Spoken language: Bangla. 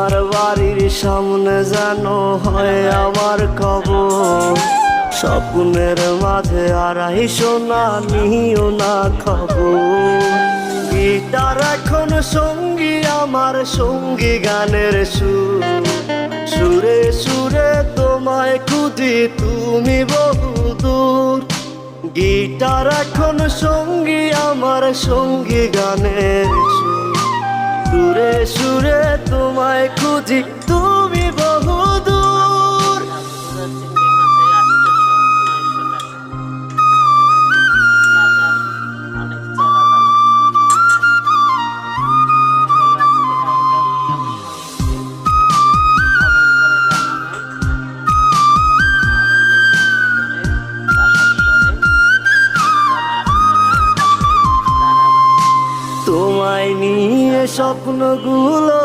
তোমার বাড়ির সামনে যেন হয় আমার কবর। স্বপ্নের মাঝে আড়াই সোনা নিও না খবর। গিটার এখন সঙ্গী আমার, সঙ্গী গানের সুর। সুরে সুরে তোমায় খুঁজি তুমি বহুদূর। গিটার এখন সঙ্গী আমার, সঙ্গী গানের সুর। সুরে সুরে তোমায় খুঁজি তুমি বহুদূর। তোমায় নিয়ে স্বপ্নগুলো